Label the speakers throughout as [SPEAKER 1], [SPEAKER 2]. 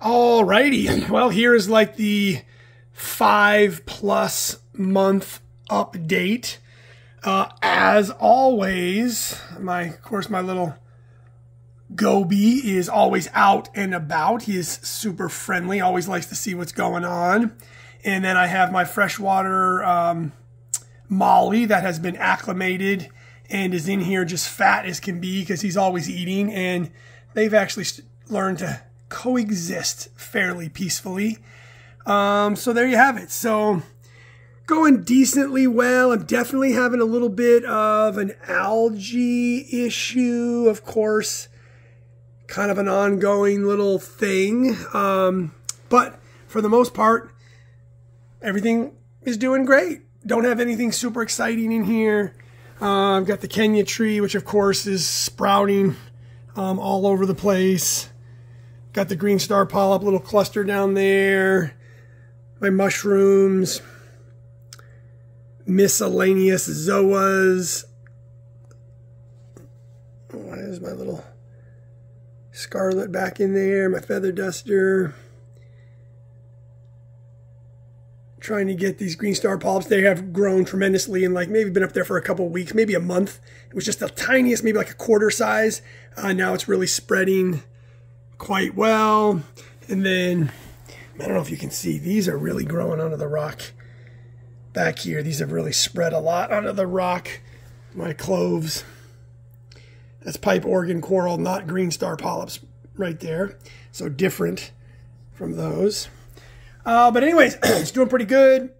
[SPEAKER 1] Alrighty, well, here is like the 5+ month update. As always, of course, my little Goby is always out and about. He is super friendly, always likes to see what's going on. And then I have my freshwater Molly that has been acclimated and is in here just fat as can be because he's always eating. And they've actually learned to coexist fairly peacefully. So there you have it. So going decently well. I'm definitely having a little bit of an algae issue, of course, kind of an ongoing little thing. But for the most part, everything is doing great. Don't have anything super exciting in here. I've got the Kenya tree, which of course is sprouting all over the place. Got the green star polyp little cluster down there. My mushrooms. Miscellaneous zoas. Oh, there's my little scarlet back in there. My feather duster. Trying to get these green star polyps. They have grown tremendously and like maybe been up there for a couple of weeks, maybe a month. It was just the tiniest, maybe like a quarter size. Now it's really spreading quite well. And then, I don't know if you can see, these are really growing onto the rock back here. These have really spread a lot onto the rock. My cloves. That's pipe organ coral, not green star polyps right there. So different from those. But anyways, it's doing pretty good.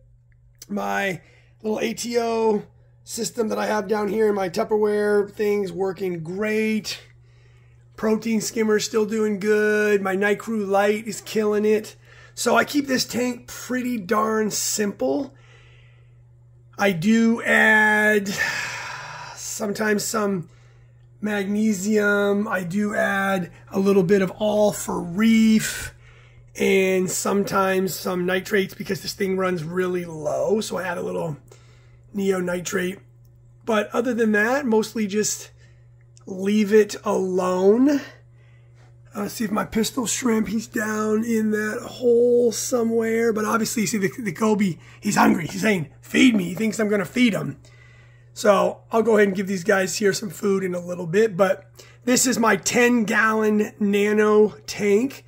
[SPEAKER 1] My little ATO system that I have down here in my Tupperware thing's working great. Protein skimmer still doing good. My Night Crew light is killing it. So I keep this tank pretty darn simple. I do add sometimes some magnesium. I do add a little bit of all for Reef. And sometimes some nitrates because this thing runs really low. So I add a little neonitrate. But other than that, mostly just leave it alone. See if my pistol shrimp, he's down in that hole somewhere. But obviously, you see the Goby, he's hungry. He's saying, feed me. He thinks I'm going to feed him. So I'll go ahead and give these guys here some food in a little bit. But this is my 10-gallon Nano tank.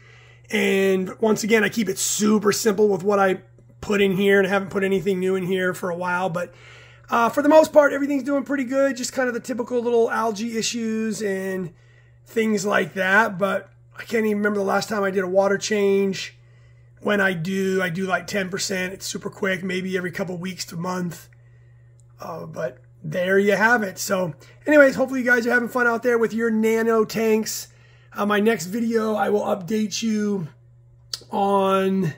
[SPEAKER 1] And once again, I keep it super simple with what I put in here. And I haven't put anything new in here for a while. But for the most part, everything's doing pretty good. Just kind of the typical little algae issues and things like that. But I can't even remember the last time I did a water change. When I do like 10%. It's super quick, maybe every couple weeks to a month. But there you have it. So anyways, hopefully you guys are having fun out there with your Nano tanks. My next video, I will update you on,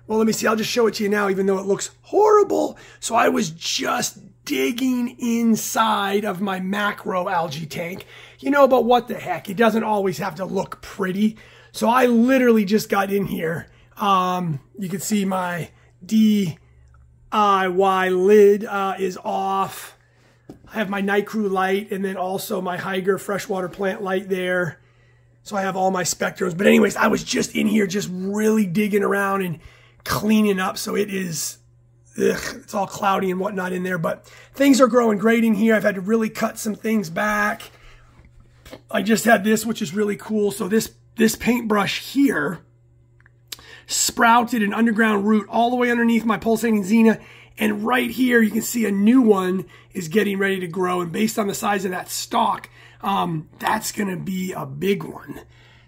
[SPEAKER 1] well, let me see. I'll just show it to you now, even though it looks horrible. So I was just digging inside of my macro algae tank. You know, but what the heck? It doesn't always have to look pretty. So I literally just got in here. You can see my DIY lid is off. I have my Night Crew light and then also my Higer freshwater plant light there. So I have all my spectrums. But anyways, I was just in here just really digging around and cleaning up. So it is, it's all cloudy and whatnot in there. But things are growing great in here. I've had to really cut some things back. I just had this, which is really cool. So this paintbrush here sprouted an underground root all the way underneath my pulsating Xena. And right here, you can see a new one is getting ready to grow. And based on the size of that stalk, that's going to be a big one.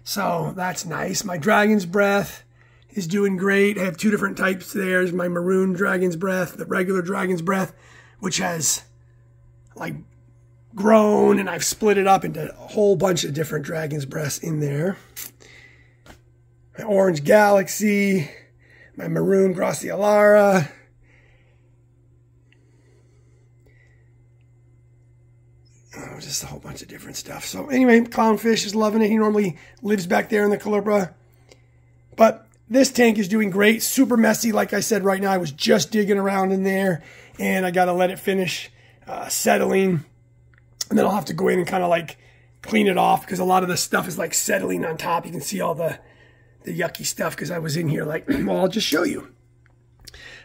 [SPEAKER 1] So that's nice. My Dragon's Breath is doing great. I have two different types there. There's my maroon Dragon's Breath, the regular Dragon's Breath, which has like grown, and I've split it up into a whole bunch of different Dragon's Breaths in there. My Orange Galaxy, my maroon Gracialara. Oh, just a whole bunch of different stuff. So anyway, Clownfish is loving it. He normally lives back there in the Calibra. But this tank is doing great. Super messy. Like I said, right now I was just digging around in there. And I got to let it finish settling. And then I'll have to go in and kind of like clean it off because a lot of the stuff is like settling on top. You can see all the the yucky stuff because I was in here like, well, I'll just show you.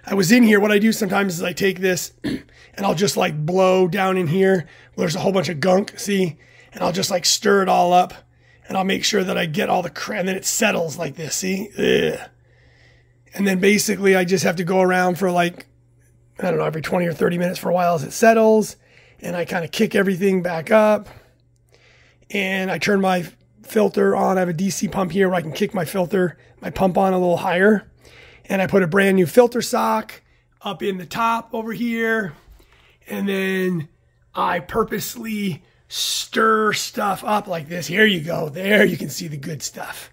[SPEAKER 1] I was in here. What I do sometimes is I take this and I'll just like blow down in here where there's a whole bunch of gunk, see? And I'll just like stir it all up and I'll make sure that I get all the crap, and then it settles like this, see? Ugh. And then basically I just have to go around for like, I don't know, every 20 or 30 minutes for a while as it settles. And I kind of kick everything back up. And I turn my filter on. I have a DC pump here where I can kick my pump on a little higher. And I put a brand new filter sock up in the top over here. And then I purposely stir stuff up like this. Here you go. There you can see the good stuff,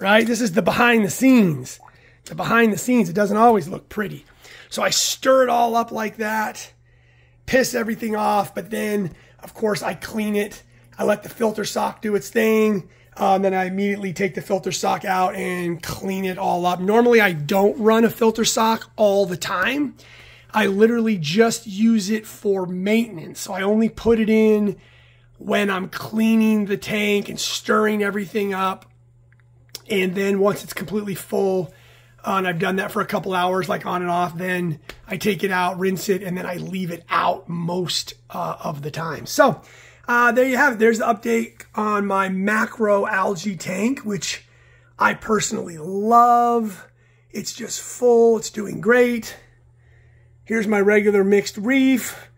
[SPEAKER 1] right? This is the behind the scenes. The behind the scenes. It doesn't always look pretty. So I stir it all up like that, piss everything off. But then, of course, I clean it. I let the filter sock do its thing. Then I immediately take the filter sock out and clean it all up. Normally, I don't run a filter sock all the time. I literally just use it for maintenance. So I only put it in when I'm cleaning the tank and stirring everything up. And then once it's completely full, and I've done that for a couple hours, like on and off, then I take it out, rinse it, and then I leave it out most of the time. So there you have it. There's the update on my macro algae tank, which I personally love. It's just full. It's doing great. Here's my regular mixed reef,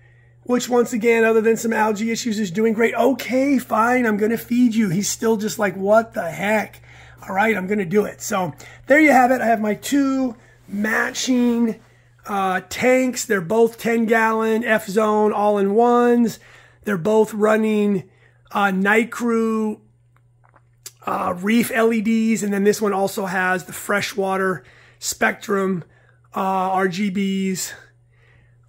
[SPEAKER 1] which once again, other than some algae issues, is doing great. Okay, fine, I'm going to feed you. He's still just like, what the heck? All right, I'm going to do it. So there you have it. I have my two matching tanks. They're both 10-gallon F-Zone all-in-ones. They're both running Night Crew Reef LEDs. And then this one also has the freshwater Spectrum RGBs.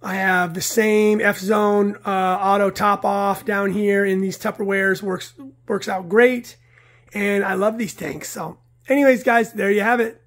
[SPEAKER 1] I have the same F-Zone auto top-off down here in these Tupperwares. Works out great. And I love these tanks. So anyways, guys, there you have it.